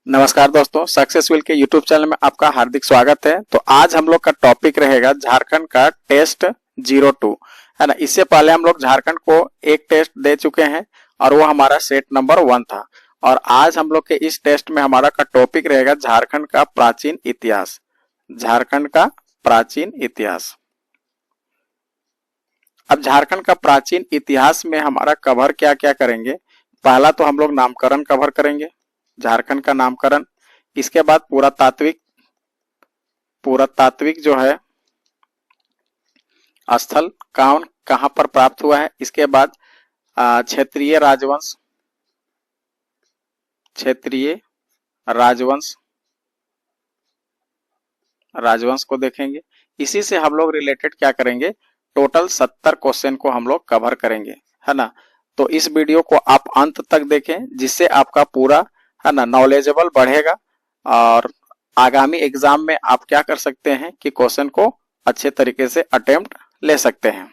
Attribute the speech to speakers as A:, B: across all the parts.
A: नमस्कार दोस्तों, सक्सेसफुल के यूट्यूब चैनल में आपका हार्दिक स्वागत है। तो आज हम लोग का टॉपिक रहेगा झारखंड का टेस्ट 02, है ना। इससे पहले हम लोग झारखंड को एक टेस्ट दे चुके हैं और वो हमारा सेट नंबर 1 था। और आज हम लोग के इस टेस्ट में हमारा का टॉपिक रहेगा झारखंड का प्राचीन इतिहास। झारखंड का प्राचीन इतिहास। अब झारखंड का प्राचीन इतिहास में हमारा कवर क्या क्या करेंगे। पहला तो हम लोग नामकरण कवर करेंगे, झारखंड का नामकरण। इसके बाद पुरातात्विक जो है स्थल कौन कहां पर प्राप्त हुआ है। इसके बाद क्षेत्रीय राजवंश को देखेंगे। इसी से हम लोग रिलेटेड क्या करेंगे, टोटल 70 क्वेश्चन को हम लोग कवर करेंगे, है ना। तो इस वीडियो को आप अंत तक देखें, जिससे आपका पूरा, है ना, नॉलेजेबल बढ़ेगा। और आगामी एग्जाम में आप क्या कर सकते हैं कि क्वेश्चन को अच्छे तरीके से अटेम्प्ट ले सकते हैं।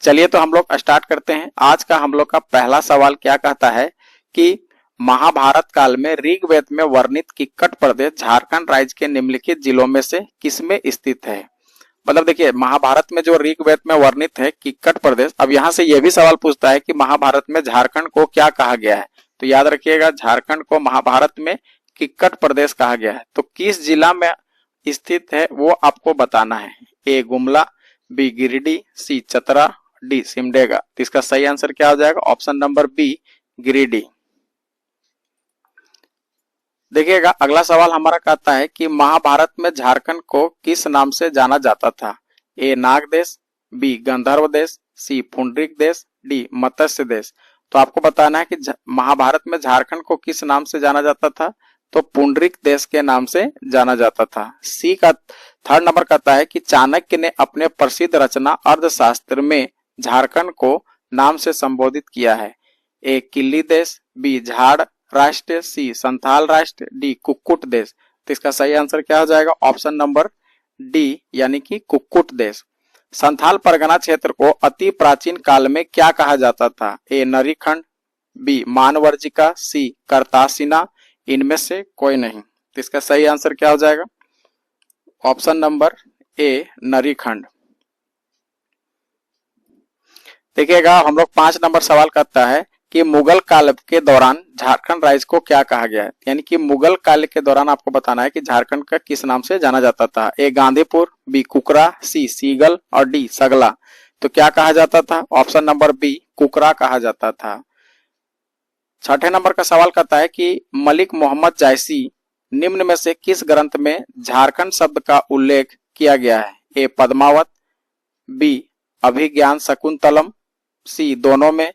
A: चलिए तो हम लोग स्टार्ट करते हैं। आज का हम लोग का पहला सवाल क्या कहता है कि महाभारत काल में ऋग्वेद में वर्णित किक्कट प्रदेश झारखंड राज्य के निम्नलिखित जिलों में से किसमें स्थित है। मतलब देखिए, महाभारत में जो ऋग्वेद में वर्णित है किक्कट प्रदेश, अब यहाँ से यह भी सवाल पूछता है कि महाभारत में झारखंड को क्या कहा गया है। तो याद रखिएगा, झारखंड को महाभारत में किक्कट प्रदेश कहा गया है। तो किस जिला में स्थित है वो आपको बताना है। ए गुमला, बी गिरिडीह, सी चतरा, डी सिमडेगा। तो इसका सही आंसर क्या हो जाएगा, ऑप्शन नंबर बी गिरिडीह। देखिएगा, अगला सवाल हमारा कहता है कि महाभारत में झारखंड को किस नाम से जाना जाता था। ए नाग देश, बी गंधर्व देश, सी पुंडरीक देश, डी मत्स्य देश। तो आपको बताना है कि महाभारत में झारखंड को किस नाम से जाना जाता था। तो पुंडरीक देश के नाम से जाना जाता था। सी का थर्ड नंबर कहता है कि चाणक्य ने अपने प्रसिद्ध रचना अर्थशास्त्र में झारखंड को नाम से संबोधित किया है। ए किल्ली देश, बी झाड़ राष्ट्र, सी संथाल राष्ट्र, डी कुक्कुट देश। तो इसका सही आंसर क्या हो जाएगा, ऑप्शन नंबर डी यानी कि कुक्कुट देश। संथाल परगना क्षेत्र को अति प्राचीन काल में क्या कहा जाता था। ए नरीखंड, बी मानवर्जिका, सी करतासिना, इनमें से कोई नहीं। तो इसका सही आंसर क्या हो जाएगा, ऑप्शन नंबर ए नरीखंड। देखिएगा, हम लोग 5 नंबर सवाल करता है कि मुगल काल के दौरान झारखंड राज्य को क्या कहा गया है। यानी कि मुगल काल के दौरान आपको बताना है कि झारखंड का किस नाम से जाना जाता था। ए गांधीपुर, बी कुकरा, सी सीगल और डी सगला। तो क्या कहा जाता था, ऑप्शन नंबर बी कुकरा कहा जाता था। छठे नंबर का सवाल कहता है कि मलिक मोहम्मद जायसी निम्न में से किस ग्रंथ में झारखंड शब्द का उल्लेख किया गया है। ए पद्मावत, बी अभिज्ञान शकुंतलम, सी दोनों में,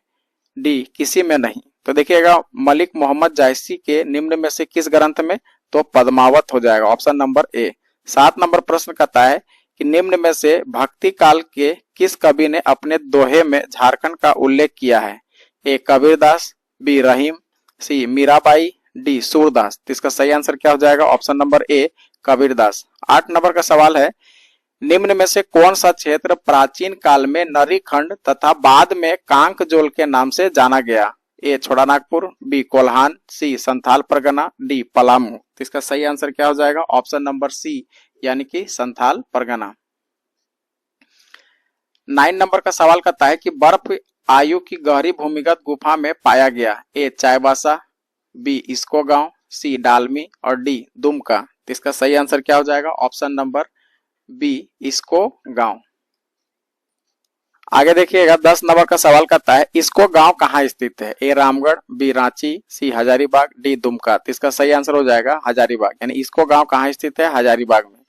A: डी किसी में नहीं। तो देखिएगा, मलिक मोहम्मद जायसी के निम्न में से किस ग्रंथ में, तो पद्मावत हो जाएगा, ऑप्शन नंबर ए। 7 नंबर प्रश्न कहता है कि निम्न में से भक्ति काल के किस कवि ने अपने दोहे में झारखंड का उल्लेख किया है। ए कबीरदास, बी रहीम, सी मीराबाई, डी सूरदास। तो इसका सही आंसर क्या हो जाएगा, ऑप्शन नंबर ए कबीरदास। 8 नंबर का सवाल है, निम्न में से कौन सा क्षेत्र प्राचीन काल में नरीखंड तथा बाद में कांकजोल के नाम से जाना गया। ए छोटानागपुर, बी कोल्हान, सी संथाल परगना, डी पलामू। तो इसका सही आंसर क्या हो जाएगा, ऑप्शन नंबर सी यानी कि संथाल परगना। 9 नंबर का सवाल कहता है कि बर्फ आयु की गहरी भूमिगत गुफा में पाया गया। ए चाईबासा, बी इसको गांव, सी डालमी और डी दुमका। तो इसका सही आंसर क्या हो जाएगा, ऑप्शन नंबर बी इसको गांव। आगे देखिएगा, 10 नंबर का सवाल करता है इसको गांव कहाँ स्थित है। A Ramgarh, B Ranchi, C Hazaribagh, D Dumka. तो इसका सही आंसर हो जाएगा हजारीबाग, यानी इसको गांव कहाँ स्थित है, हजारीबाग में।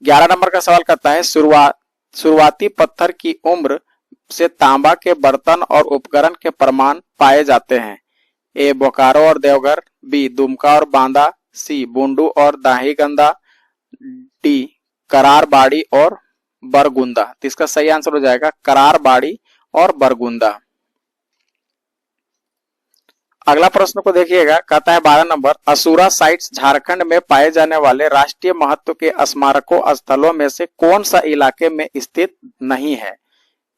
A: 11 नंबर का सवाल करता है शुरुआती पत्थर की उम्र से तांबा के बर्तन और उपकरण के प्रमाण पाए जाते हैं। ए बोकारो और देवघर, बी दुमका और बांदा, सी बुंडू और दाहीगंदा, डी करारबाड़ी और बरगुंदा। तो इसका सही आंसर हो जाएगा करारबाड़ी और बरगुंदा। अगला प्रश्न को देखिएगा, कहता है 12 नंबर, असुरा साइट्स झारखंड में पाए जाने वाले राष्ट्रीय महत्व के स्मारकों स्थलों में से कौन सा इलाके में स्थित नहीं है।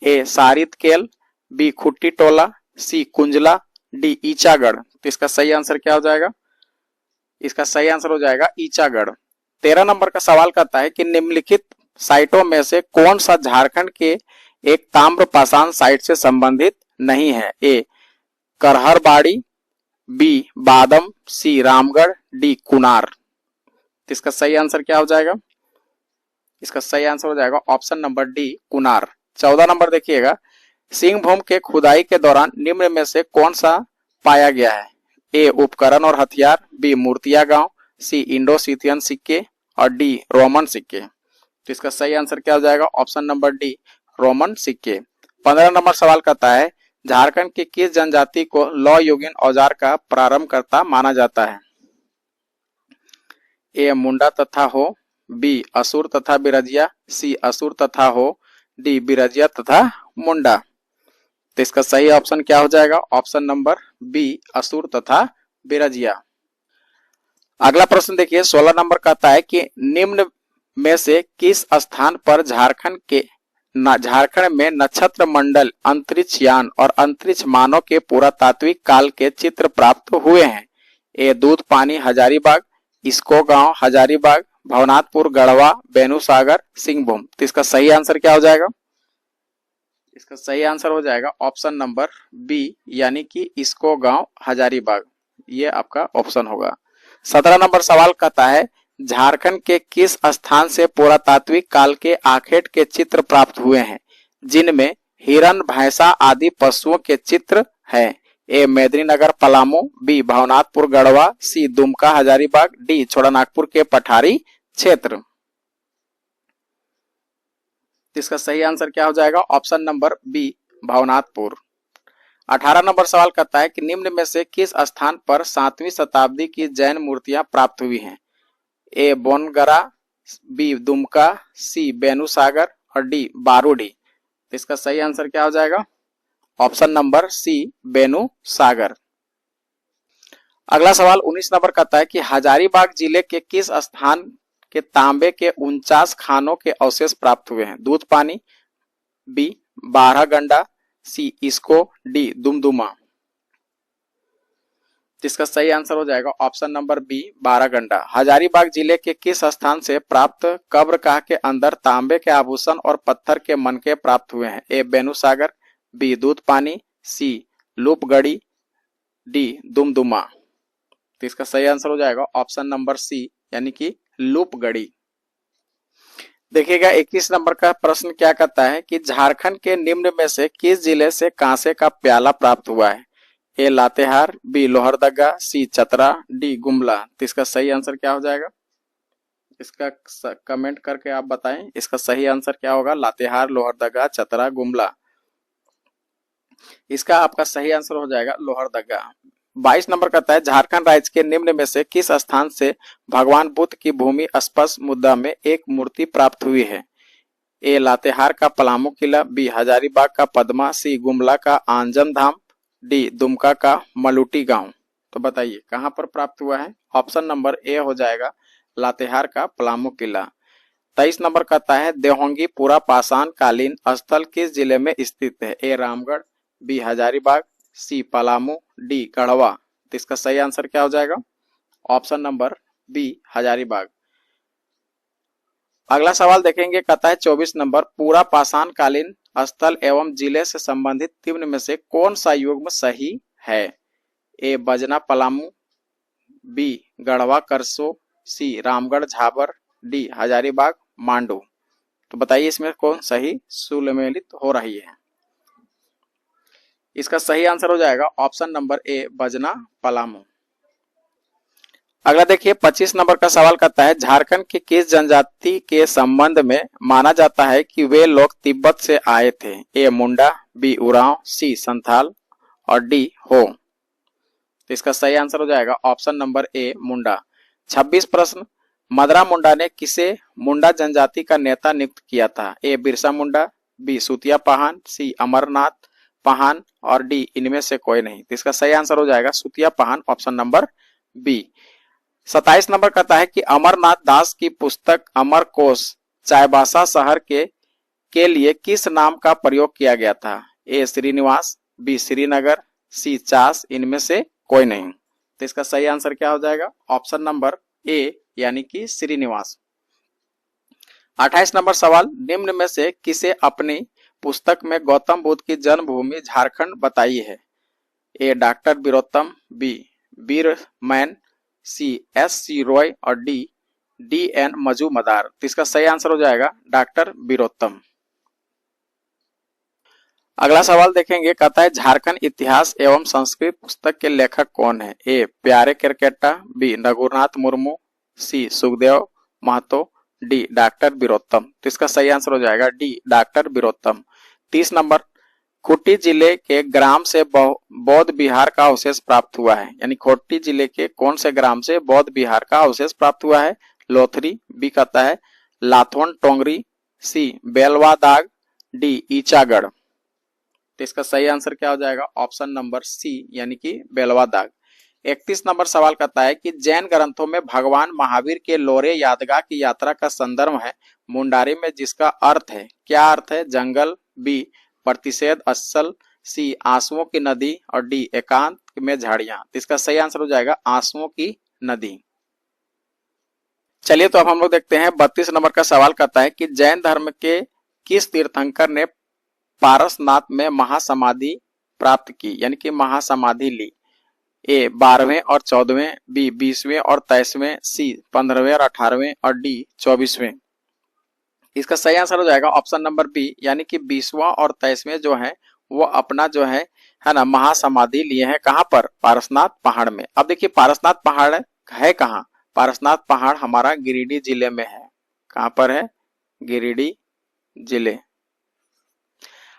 A: ए सारित केल, बी खुट्टी टोला, सी कुंजला, डी ईचागढ़। तो इसका सही आंसर क्या हो जाएगा, इसका सही आंसर हो जाएगा ईचागढ़। 13 नंबर का सवाल कहता है कि निम्नलिखित साइटों में से कौन सा झारखंड के एक ताम्र पाषाण साइट से संबंधित नहीं है? ए करहरबाड़ी, बी बादम, सी रामगढ़, डी कुनार। इसका सही आंसर क्या हो जाएगा? इसका सही आंसर हो जाएगा option number D Kunar. 14 number देखिएगा, सिंहभूम के खुदाई के दौरान निम्न में से कौन सा पाया गया है? ए उपकरण और हथियार, बी मूर्तियां गांव, सी इंडो सीथियन सिक्के और डी रोमन सिक्के। तो इसका सही आंसर क्या हो जाएगा? ऑप्शन नंबर डी रोमन सिक्के। 15 नंबर सवाल कहता है झारखंड की किस जनजाति को लौ युगीन औजार का प्रारंभकर्ता माना जाता है? ए मुंडा तथा हो, बी असुर तथा बिरजिया, सी असुर तथा हो, डी बिरजिया तथा मुंडा। तो इसका सही ऑप्शन क्या हो जाएगा? ऑप्शन नंबर बी असुर तथा बिरजिया। अगला प्रश्न देखिए 16 नंबर कहता है कि निम्न में से किस स्थान पर झारखंड में नक्षत्र मंडल, अंतरिक्ष यान और अंतरिक्ष मानव के पुरातात्विक काल के चित्र प्राप्त हुए हैं? ए दूध पानी हजारीबाग, इसको गांव हजारीबाग, भवनाथपुर गढ़वा, बेनूसागर, सिंहभूम। तो इसका सही आंसर क्या हो जाएगा? इसका सही आंसर हो जाएगा ऑप्शन नंबर बी यानी कि इसको गांव हजारीबाग। ये आपका ऑप्शन होगा। 17 नंबर सवाल कहता है झारखंड के किस स्थान से पुरातात्विक काल के आखेट के चित्र प्राप्त हुए हैं जिनमें हिरन, भैंसा आदि पशुओं के चित्र हैं? A Medininagar Palamu, B Bhawanathpur Garhwa, C Dumka Hazaribagh, D Chotanagpur के पठारी क्षेत्र। इसका सही आंसर क्या हो जाएगा? Option number B Bhawanathpur. 18 number सवाल कहता है कि निम्न में से किस स्थान पर 7वीं शताब्दी की जैन मूर्तियां प्राप्त हुई हैं? ए बोनगरा, बी दुमका, सी बेनूसागर और डी बारूडी। इसका सही आंसर क्या हो जाएगा? Option number C Benusagar. अगला सवाल 19 नंबर कहता है कि हजारीबाग जिले के किस स्थान के तांबे के 49 खानों के अवशेष प्राप्त हुए हैं? दूध पानी, बी बारहगंडा, सी इसको, डी दुमदुमा। इसका सही आंसर हो जाएगा ऑप्शन नंबर बी बारहगंडा। हजारीबाग जिले के किस स्थान से प्राप्त कब्रगाह के अंदर तांबे के आभूषण और पत्थर के मनके प्राप्त हुए हैं? ए बेनूसागर, बी दूध पानी, सी लूपगढ़ी, डी दुमदुमा। तो इसका सही आंसर हो जाएगा ऑप्शन नंबर सी यानी कि लूपगढ़ी। देखिएगा 21 नंबर का प्रश्न क्या कहता है कि झारखंड के निम्न में से किस जिले से कांसे का प्याला प्राप्त हुआ है? ए लातेहार, बी लोहरदगा, सी चतरा, डी गुमला। तो इसका सही आंसर क्या हो जाएगा? इसका कमेंट करके आप बताएं इसका सही आंसर क्या होगा? लातेहार, लोहरदगा, चतरा, गुमला। इसका आपका सही आंसर हो जाएगा लोहरदगा। 22 नंबर कहता है झारखंड राज्य के निम्न में से किस स्थान से भगवान बुद्ध की भूमि स्पर्श मुद्रा में एक मूर्ति प्राप्त हुई है? ए लातेहार का पलामू किला, बी हजारीबाग का पद्मा, सी गुमला का आंजन धाम, डी दुमका का मलुटी गांव। तो बताइए कहां पर प्राप्त हुआ है? ऑप्शन नंबर ए हो जाएगा लातेहार का पलामू किला। 23 नंबर कहता है देहोंगी पूरा पाषाण कालीन स्थल किस जिले में स्थित है? A Ramgarh, B Hazaribagh, C Palamu, D Garhwa. तो इसका सही आंसर क्या हो जाएगा? Option number B Hazaribagh. अगला सवाल देखेंगे कहता है 24 नंबर पूरा पाषाण कालीन स्थल एवं जिले से संबंधित निम्न में से कौन सा युग्म सही है? ए बजना पलामू, बी गढ़वा करसो, सी रामगढ़ झाबर, डी हजारीबाग मांडू। तो बताइए इसमें कौन सही सुमेलित हो रही है? इसका सही आंसर हो जाएगा ऑप्शन नंबर ए बजना पलामू। अगला देखिए 25 नंबर का सवाल कहता है झारखंड की किस जनजाति के संबंध में माना जाता है कि वे लोग तिब्बत से आए थे? ए मुंडा, बी उरांव, सी संथाल और डी हो। तो इसका सही आंसर हो जाएगा ऑप्शन नंबर ए मुंडा। 26 प्रश्न मदरा मुंडा ने किसे मुंडा जनजाति का नेता नियुक्त किया था? ए बिरसा मुंडा, बी सुतिया पहान, सी अमरनाथ पहान और डी इनमें से कोई नहीं। तो इसका सही आंसर हो जाएगा सुतिया पहान, ऑप्शन नंबर बी। 27 नंबर कहता है कि अमरनाथ दास की पुस्तक अमरकोश चाईबासा शहर के लिए किस नाम का प्रयोग किया गया था? ए श्रीनिवास, बी श्रीनगर, सी चास, इनमें से कोई नहीं। तो इसका सही आंसर क्या हो जाएगा? ऑप्शन नंबर ए यानी कि श्रीनिवास। 28 नंबर सवाल, निम्न में से किसे अपनी पुस्तक में गौतम बुद्ध की जन्मभूमि झारखंड बताई है? ए डॉक्टर वीरोत्तम, बी वीर मैन, सी एस सी रॉय और डी एन मजूमदार। तो इसका सही आंसर हो जाएगा डॉक्टर वीरोत्तम। अगला सवाल देखेंगे, कहता है झारखंड इतिहास एवं संस्कृत पुस्तक के लेखक कौन है? ए प्यारे केरकेट्टा, बी रघुनाथ मुर्मू, सी सुखदेव महतो, डी डॉक्टर वीरोत्तम। तो इसका सही आंसर हो जाएगा D doctor Virottam. 30 number, Khunti जिले के ग्राम से बौद्ध विहार का अवशेष प्राप्त हुआ है, यानी खूंटी जिले के कौन से ग्राम से बौद्ध विहार का अवशेष प्राप्त हुआ है? लोथरी, बी कहता है लाथवन टोंगरी, सी बेलवा दाग, डी ईचागढ़। तो इसका सही आंसर क्या हो जाएगा? ऑप्शन नंबर सी यानी कि बेलवा दाग। 31 नंबर सवाल कहता है कि जैन ग्रंथों में भगवान महावीर के लोरे यादगार की यात्रा का संदर्भ है मुंडारी में, जिसका अर्थ है, क्या अर्थ है? जंगल, बी प्रतिषेध स्थल, सी आंसुओं की नदी और डी एकांत में झाड़ियां। तो इसका सही आंसर हो जाएगा आंसुओं की नदी। चलिए तो अब हम लोग देखते हैं 32 नंबर का सवाल कहता है कि जैन धर्म के किस तीर्थंकर ने पारसनाथ में महासमाधि प्राप्त की, यानी कि महासमाधि ली? ए 12वें और 14वें, बी 20वें और 23वें, सी 15वें और 18वें और डी 24वें। इसका सही आंसर हो जाएगा ऑप्शन नंबर बी यानी कि 20वां और 23वें जो है वो अपना जो है ना महासमाधि लिए हैं। कहां पर? पारसनाथ पहाड़ में। अब देखिए पारसनाथ पहाड़ है कहां? पारसनाथ पहाड़ हमारा गिरिडीह जिले में है। कहां पर है? गिरिडीह जिले।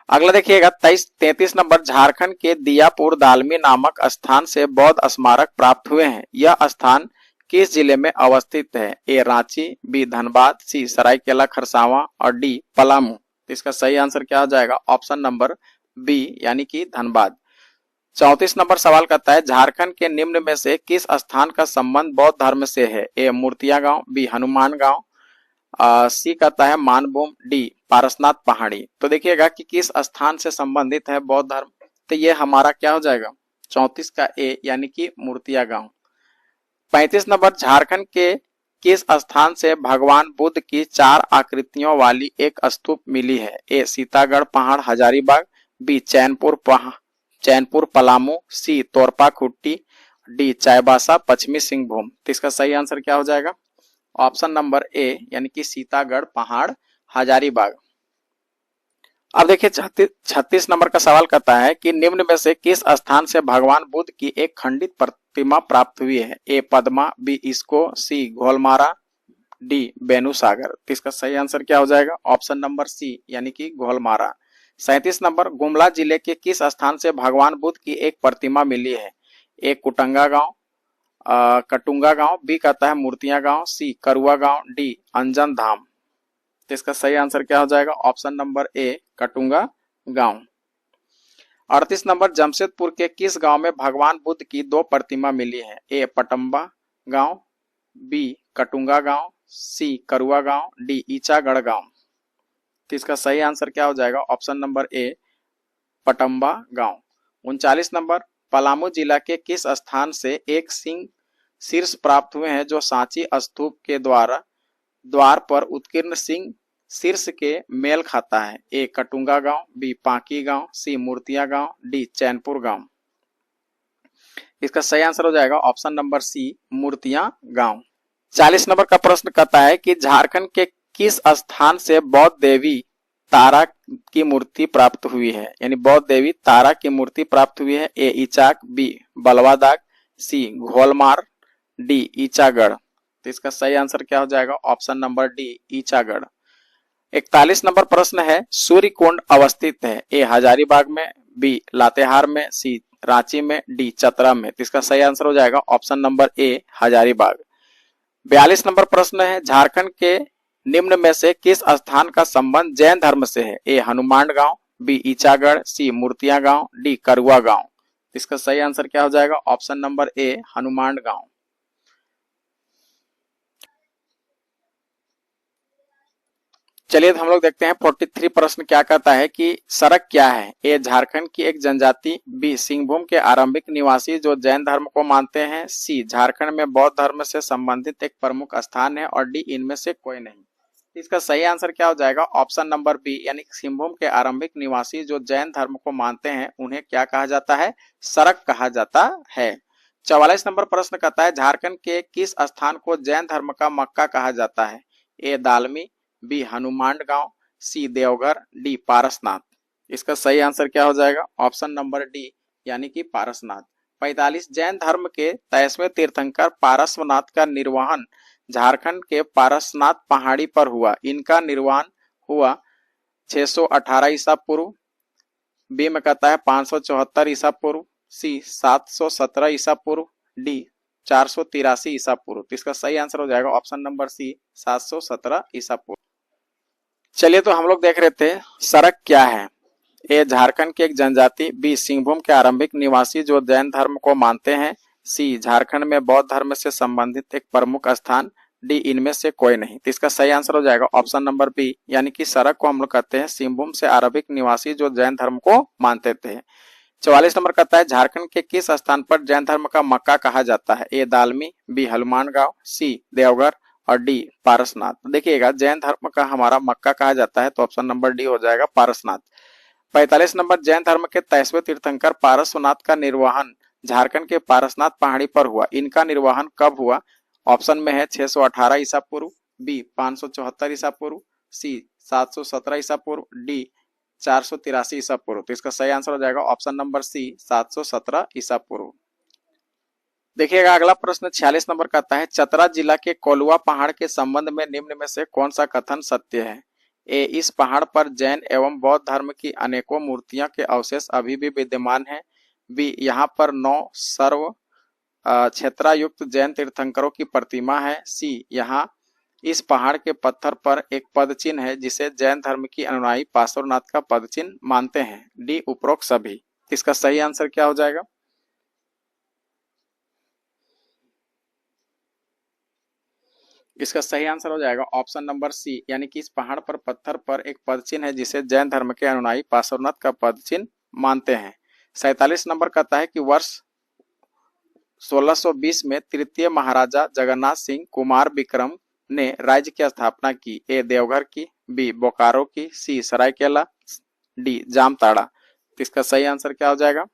A: अगला देखिएगा 33 नंबर, झारखंड के दियापुर दालमी नामक स्थान से बौद्ध स्मारक प्राप्त हुए हैं। यह स्थान किस जिले में अवस्थित है? ए रांची, बी धनबाद, सी सरायकेला खरसावां और डी पलामू। तो इसका सही आंसर क्या हो जाएगा? ऑप्शन नंबर बी यानी कि धनबाद। 34 नंबर सवाल कहता है झारखंड के निम्न में से किस स्थान का संबंध बौद्ध धर्म से है? ए मूर्तिया गांव, बी हनुमान गांव, सी कहता है मानभूम, डी पारसनाथ पहाड़ी। तो देखिएगा कि किस स्थान से संबंधित है बौद्ध धर्म, तो ये हमारा क्या हो जाएगा? 34 का ए यानी कि मूर्तिया गांव। 35 नंबर, झारखंड के किस स्थान से भगवान बुद्ध की 4 आकृतियों वाली एक स्तूप मिली है? ए सीतागढ़ पहाड़ हजारीबाग, बी चैनपुर पलामू, सी तोरपा खुट्टी, डी चाईबासा पश्चिमी सिंहभूम। तो इसका सही आंसर क्या हो जाएगा? ऑप्शन नंबर ए यानी कि सीतागढ़ पहाड़ हजारीबाग। अब देखिए 36 नंबर का सवाल कहता है कि निम्न में से किस स्थान से भगवान बुद्ध की एक खंडित प्रतिमा प्राप्त हुई है? ए पद्मा, बी इसको, सी घोलमारा, डी बेनुसागर। तो इसका सही आंसर क्या हो जाएगा? ऑप्शन नंबर सी यानी कि घोलमारा। 37 नंबर, गुमला जिले के किस स्थान से भगवान बुद्ध की एक प्रतिमा मिली है? ए कुटंगा गांव, कटुंगा गांव, बी कहता है मूर्तिया गांव, सी करुआ गांव, डी अंजन धाम। तो इसका सही आंसर क्या हो जाएगा? ऑप्शन नंबर ए कटुंगा गांव। 38 नंबर, जमशेदपुर के किस गांव में भगवान बुद्ध की 2 प्रतिमा मिली है? ए पटम्बा गांव, बी कटुंगा गांव, सी करुआ गांव, डी ईचागढ़ गांव। तो इसका सही आंसर क्या हो जाएगा? ऑप्शन नंबर ए पटम्बा गांव। 39 नंबर, पलामू जिला के किस स्थान से एक सिंह शीर्ष प्राप्त हुए हैं जो सांची स्तूप के द्वार पर उत्कीर्ण सिंह शीर्ष के मेल खाता है? ए कटुंगा गांव, बी पांकी गांव, सी मूर्तिया गांव, डी चैनपुर गांव। इसका सही आंसर हो जाएगा ऑप्शन नंबर सी मूर्तिया गांव। 40 नंबर का प्रश्न कहता है कि झारखंड के किस स्थान से बौद्ध देवी तारा की मूर्ति प्राप्त हुई है? यानी बौद्ध देवी तारा की मूर्ति प्राप्त हुई है। ए ईचाक, बी बलवादाग, सी घोलमार, डी ईचागढ़। तो इसका सही आंसर क्या हो जाएगा? Option number D Ichagarh. 41 number प्रश्न है सूर्य कुंड अवस्थित है? ए हजारीबाग में, बी लातेहार में, सी रांची में, डी चतरा में। तो इसका सही आंसर हो जाएगा ऑप्शन नंबर ए हजारीबाग। 42 नंबर प्रश्न है झारखंड के निम्न में से किस स्थान का संबंध जैन धर्म से है? ए हनुमान गांव, बी ईचागढ़, सी मूर्तिया गांव, डी करुआ गांव। इसका सही आंसर क्या हो जाएगा? ऑप्शन नंबर ए हनुमान गांव। चलिए तो हम लोग देखते हैं 43 प्रश्न क्या कहता है कि सड़क क्या है। ए झारखंड की एक जनजाति, बी सिंहभूम के आरंभिक निवासी जो जैन धर्म को मानते हैं, सी झारखंड में बौद्ध धर्म से संबंधित एक प्रमुख स्थान है, और डी इनमें से कोई नहीं। इसका सही आंसर क्या हो जाएगा? ऑप्शन नंबर बी, यानी सिंहभूम के आरंभिक निवासी जो जैन धर्म को मानते हैं उन्हें क्या कहा जाता है? सड़क कहा जाता है। 44 नंबर प्रश्न कहता है झारखंड के किस स्थान को जैन धर्म का मक्का कहा जाता है? ए दालमी, बी हनुमान गांव, सी देवघर, डी पारसनाथ। इसका सही आंसर क्या हो जाएगा? ऑप्शन नंबर डी, यानी कि पारसनाथ। 45 जैन धर्म के 23वें तीर्थंकर पारसनाथ का निर्वहन झारखंड के पारसनाथ पहाड़ी पर हुआ। इनका निर्वहन हुआ 618 ईसा पूर्व, बी में कहता है 574 ईसा पूर्व, सी 717 ईसा पूर्व, डी 483 ईसा पूर्व। तो इसका सही आंसर हो जाएगा ऑप्शन नंबर सी, 717 ईसा पूर्व। चलिए तो हम लोग देख रहे थे सड़क क्या है। ए झारखंड की एक जनजाति, बी सिंहभूम के आरंभिक निवासी जो जैन धर्म को मानते हैं, सी झारखंड में बौद्ध धर्म से संबंधित एक प्रमुख स्थान, डी इनमें से कोई नहीं। तो इसका सही आंसर हो जाएगा ऑप्शन नंबर बी, यानी कि सड़क को हम लोग कहते हैं सिंहभूम से आरंभिक निवासी जो जैन धर्म को मानते थे। 44 नंबर कहता है झारखंड के किस स्थान पर जैन धर्म का मक्का कहा जाता है? ए दालमी, बी हनुमान गांव, सी देवघर और डी पारसनाथ। देखिएगा जैन धर्म का हमारा मक्का कहा जाता है, तो ऑप्शन नंबर डी हो जाएगा पारसनाथ। 45 नंबर जैन धर्म के 23वें तीर्थंकर पारसनाथ का निर्वहन झारखंड के पारसनाथ पहाड़ी पर हुआ। इनका निर्वहन कब हुआ? ऑप्शन में है 618 ईसा पूर्व, बी 574 ईसा पूर्व, सी 717 ईसा पूर्व, डी 483 ईसा पूर्व। तो इसका सही आंसर हो जाएगा ऑप्शन नंबर सी, 717 ईसा पूर्व। देखिएगा अगला प्रश्न 46 नंबर कहता है चतरा जिला के कोलुआ पहाड़ के संबंध में निम्न में से कौन सा कथन सत्य है? ए इस पहाड़ पर जैन एवं बौद्ध धर्म की अनेकों मूर्तियां के अवशेष अभी भी विद्यमान हैं। बी यहाँ पर 9 सर्व क्षेत्रायुक्त जैन तीर्थंकरों की प्रतिमा है। सी यहाँ इस पहाड़ के पत्थर पर एक पद चिन्ह है जिसे जैन धर्म की अनुयायी पार्श्वनाथ का पद चिन्ह मानते हैं। डी उपरोक्त सभी। इसका सही आंसर क्या हो जाएगा? इसका सही आंसर हो जाएगा ऑप्शन नंबर सी, यानी कि इस पहाड़ पर पत्थर पर एक पद चिन्ह है जिसे जैन धर्म के अनुयायी पार्श्वनाथ का पद चिन्ह मानते हैं। 47 नंबर कहता है कि वर्ष 1620 में तृतीय महाराजा जगन्नाथ सिंह कुमार विक्रम ने राज्य की स्थापना की। ए देवघर की, बी बोकारो की, सी सरायकेला, डी जामताड़ा। तो इसका सही आंसर क्या हो जाएगा?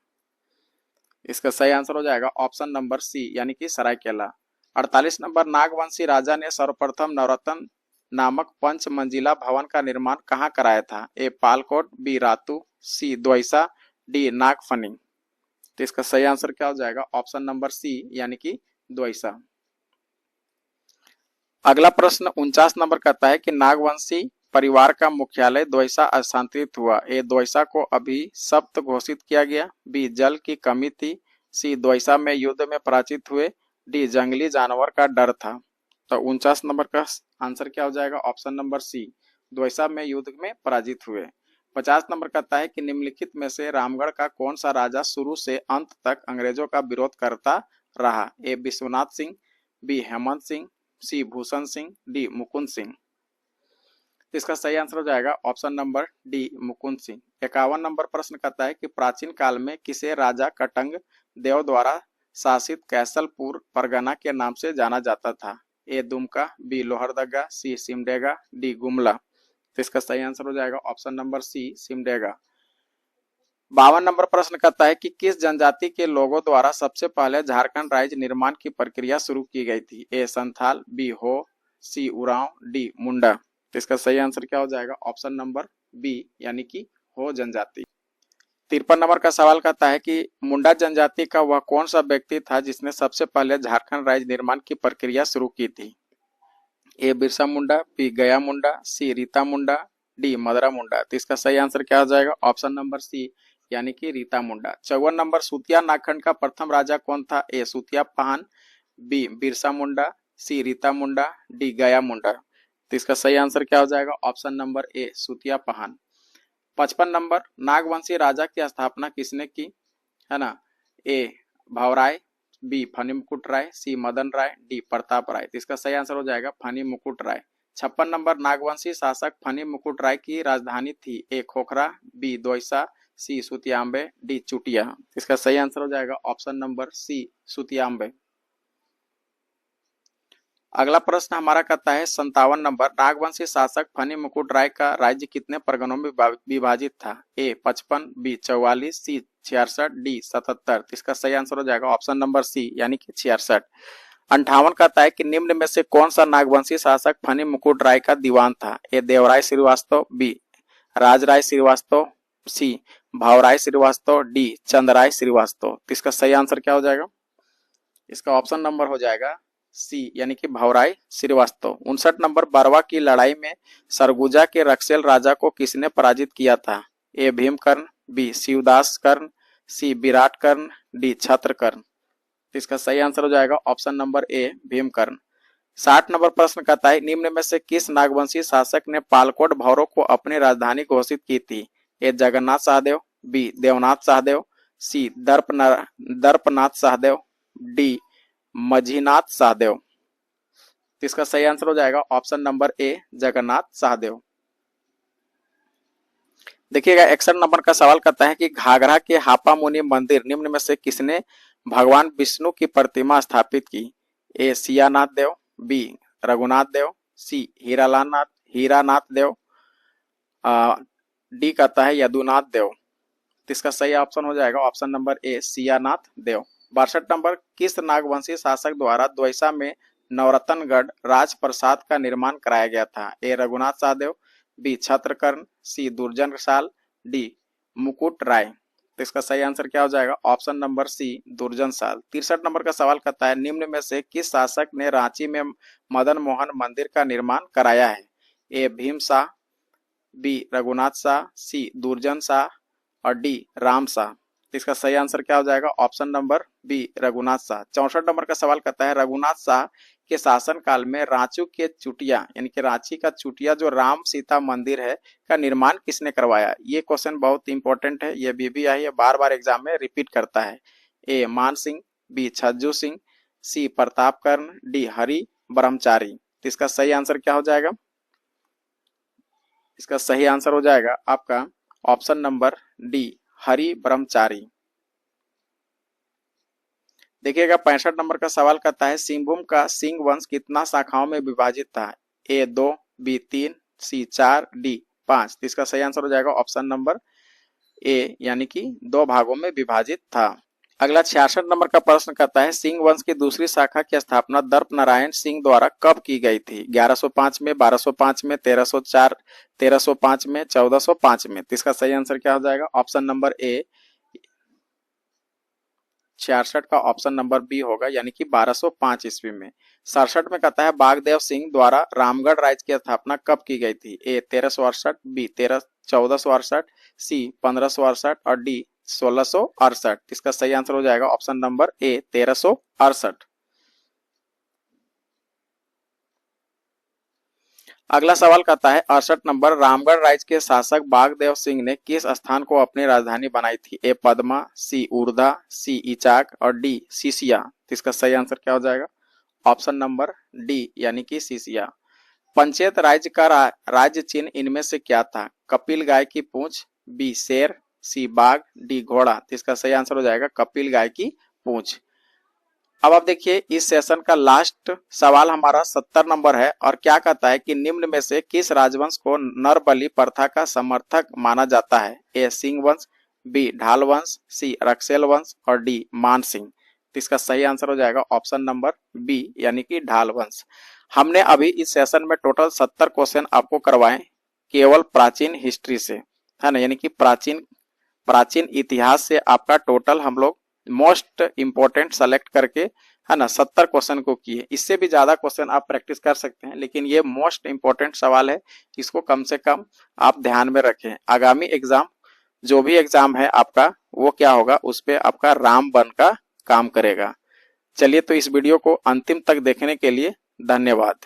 A: इसका सही आंसर हो जाएगा ऑप्शन नंबर सी, यानी कि सरायकेला। 48 नंबर नागवंशी राजा ने सर्वप्रथम नवरत्न नामक पंच मंजिला भवन का निर्माण कहाँ कराया था? ए पालकोट, बी रातू, सी द्वैसा, डी नागफनी। तो इसका सही आंसर क्या हो जाएगा? ऑप्शन नंबर सी, यानी कि द्वैसा। अगला प्रश्न 49 नंबर कहता है कि नागवंशी परिवार का मुख्यालय द्वैसा स्थानांतरित हुआ। ए द्वैसा को अभी सप्त घोषित किया गया, बी जल की कमी थी, सी द्वैसा में युद्ध में पराजित हुए, डी जंगली जानवर का डर था। तो 49 नंबर का आंसर क्या हो जाएगा? ऑप्शन नंबर सी, द्वैसा में युद्ध में पराजित हुए। 50 नंबर कहता है कि निम्नलिखित में से रामगढ़ का कौन सा राजा शुरू से अंत तक अंग्रेजों का विरोध करता रहा? ए विश्वनाथ सिंह, बी हेमंत सिंह, सी भूषण सिंह, डी मुकुंद सिंह। इसका सही आंसर हो जाएगा option number D, Mukund Singh. 51 number प्रश्न कहता है कि प्राचीन काल में किसे राजा कटंग देव द्वारा शासित कैसलपुर परगना के नाम से जाना जाता था? A Dumka, B Lohardaga, C Simdega, D Gumla. तो इसका सही आंसर हो जाएगा option number C, Simdega. 52 number प्रश्न कहता है कि किस जनजाति के लोगों द्वारा सबसे पहले झारखंड राज्य निर्माण की प्रक्रिया शुरू की गई थी? ए संथाल, बी हो, सी उरांव, डी मुंडा। तो इसका सही आंसर क्या हो जाएगा? ऑप्शन नंबर बी, यानी कि हो जनजाति। 53 नंबर का सवाल कहता है कि मुंडा जनजाति का वह कौन सा व्यक्ति था जिसने सबसे पहले झारखंड राज्य निर्माण की प्रक्रिया शुरू की थी? ए बिरसा मुंडा, बी गया मुंडा, सी रीता मुंडा, डी मदरा मुंडा। तो इसका सही आंसर क्या हो जाएगा? ऑप्शन नंबर सी, यानी कि रीता मुंडा। 54 नंबर सूतिया नागखंड का प्रथम राजा कौन था? A Sutiya Pahan, B Birsa Munda, C Rita Munda, D Gaya Munda. तो इसका सही आंसर क्या हो जाएगा? Option number A, Sutiya Pahan. 55 नंबर नागवंशी राजा की स्थापना किसने की? है ना? ए भावराय, बी फनी मुकुट राय, सी मदन राय, डी प्रताप राय। तो इसका सही आंसर हो जाएगा फनी मुकुट राय। 56 नंबर नागवंशी शासक फनी मुकुट राय की राजधानी थी? ए खोखरा, बी द्वैसा, सी सुतियांबे, डी चुटिया। इसका सही आंसर हो जाएगा ऑप्शन नंबर सी सुतियांबे। अगला प्रश्न हमारा कहता है 57 नंबर नागवंशी शासक फनी मुकुट राय का राज्य कितने परगनों में विभाजित था? ए 55, बी 44, सी 66, डी 77। इसका सही आंसर हो जाएगा ऑप्शन नंबर सी यानी कि 66। 58 कहता है कि निम्न में से कौन सा नागवंशी शासक फनी मुकुट राय का दीवान था? ए देवराय श्रीवास्तव, बी राजराय श्रीवास्तव, सी भावराय श्रीवास्तव, डी चंद्रराय श्रीवास्तव। इसका सही आंसर क्या हो जाएगा? इसका ऑप्शन नंबर हो जाएगा सी यानी कि भावराय श्रीवास्तव। 59 नंबर बरवा की लड़ाई में सरगुजा के रक्सेल राजा को किसने पराजित किया था? ए भीमकर्ण, बी शिवदास कर्ण, सी विराट कर्ण, डी छत्रकर्ण। इसका सही आंसर हो जाएगा ऑप्शन नंबर ए भीमकर्ण। 60 नंबर प्रश्न कहता है निम्न में से किस नागवंशी शासक ने पालकोट भौरों को अपनी राजधानी घोषित की थी? A Jagannath Sahdev, B Devnath Sahdev, C Darpnath Sahdev, D Majhinath Sahdev. इसका सही आंसर हो जाएगा option number A Jagannath Sahdev. देखिएगा 61 नंबर का सवाल कहता है कि घाघरा के हापा मुनि मंदिर निम्न में से किसने भगवान विष्णु की प्रतिमा स्थापित की? A Siyanath Dev, B Raghunath Dev, C Hiranath Dev, D कहता है यदुनाथ देव। इसका सही ऑप्शन हो जाएगा option number A Siyanath Dev. 62 नंबर किस नागवंशी शासक द्वारा द्वैसा में नवरत्नगढ़ राजप्रसाद का निर्माण कराया गया था? ए रघुनाथ सहदेव, बी छत्रकर्ण, सी दुर्जनशाल, डी मुकुट राय। तो इसका सही आंसर क्या हो जाएगा ऑप्शन नंबर सी दुर्जनशाल। 63 नंबर का सवाल कहता है निम्न में से किस शासक ने रांची में मदन मोहन मंदिर का निर्माण कराया है? ए भीम शाह, बी रघुनाथ शाह, सी दुर्जन शाह और डी राम शाह। इसका सही आंसर क्या हो जाएगा option number B Raghunath Shah. 64 number का सवाल कहता है रघुनाथ शाह के शासन काल में रांची के चुटिया यानी कि रांची का चुटिया जो राम सीता मंदिर है का निर्माण किसने करवाया? ये क्वेश्चन बहुत इंपॉर्टेंट है, ये BBI बार बार एग्जाम में रिपीट करता है। ए मान सिंह, बी छज्जू सिंह, सी प्रताप कर्ण, डी हरि ब्रह्मचारी। इसका सही आंसर क्या हो जाएगा? इसका सही आंसर हो जाएगा आपका ऑप्शन नंबर डी हरि ब्रह्मचारी। देखिएगा 65 नंबर का सवाल कहता है सिंहभूम का सिंह वंश कितना शाखाओं में विभाजित था? ए 2, बी 3, सी 4, डी 5। इसका सही आंसर हो जाएगा ऑप्शन नंबर ए यानी कि 2 भागों में विभाजित था। अगला 66 नंबर का प्रश्न कहता है सिंह वंश की दूसरी शाखा की स्थापना दर्प नारायण सिंह द्वारा कब की गई थी? 1105 में, 1205 में, 1304, 1305 में, 1405 में। इसका सही आंसर क्या हो जाएगा ऑप्शन नंबर ए 66 का ऑप्शन नंबर बी होगा यानी कि 1205 ईस्वी में। 67 में कहता है बागदेव सिंह द्वारा रामगढ़ राज्य की स्थापना कब की गई थी? ए 1368, बी 1468, सी 1568 और डी 1668। इसका सही आंसर हो जाएगा ऑप्शन नंबर ए 1368। अगला सवाल कहता है 68 नंबर रामगढ़ राज्य के शासक बागदेव सिंह ने किस स्थान को अपनी राजधानी बनाई थी? ए पद्मा, सी उर्धा, सी इचाक और डी सीसिया। इसका सही आंसर क्या हो जाएगा ऑप्शन नंबर डी यानी कि सीसिया। पंचायत राज्य का राज्य चिन्ह इनमें से क्या था? कपिल गाय की पूंछ, बी शेर, सी बाघ, डी घोड़ा। इसका सही आंसर हो जाएगा कपिल गाय की पूंछ। अब आप देखिए इस सेशन का लास्ट सवाल हमारा 70 नंबर है और क्या कहता है कि निम्न में से किस राजवंश को नरबली प्रथा का समर्थक माना जाता है? ए सिंह वंश, बी ढाल वंश, सी रक्सेल वंश और डी मान सिंह। इसका सही आंसर हो जाएगा ऑप्शन नंबर बी यानी कि ढाल वंश। हमने अभी इस सेशन में टोटल 70 क्वेश्चन आपको करवाए केवल प्राचीन हिस्ट्री से, है ना, यानी कि प्राचीन इतिहास से आपका टोटल हम लोग मोस्ट इंपोर्टेंट सेलेक्ट करके, है ना, 70 क्वेश्चन को किए। इससे भी ज्यादा क्वेश्चन आप प्रैक्टिस कर सकते हैं लेकिन ये मोस्ट इंपोर्टेंट सवाल है, इसको कम से कम आप ध्यान में रखें। आगामी एग्जाम जो भी एग्जाम है आपका वो क्या होगा, उस पे आपका रामबन का काम करेगा। चलिए तो इस वीडियो को अंतिम तक देखने के लिए धन्यवाद।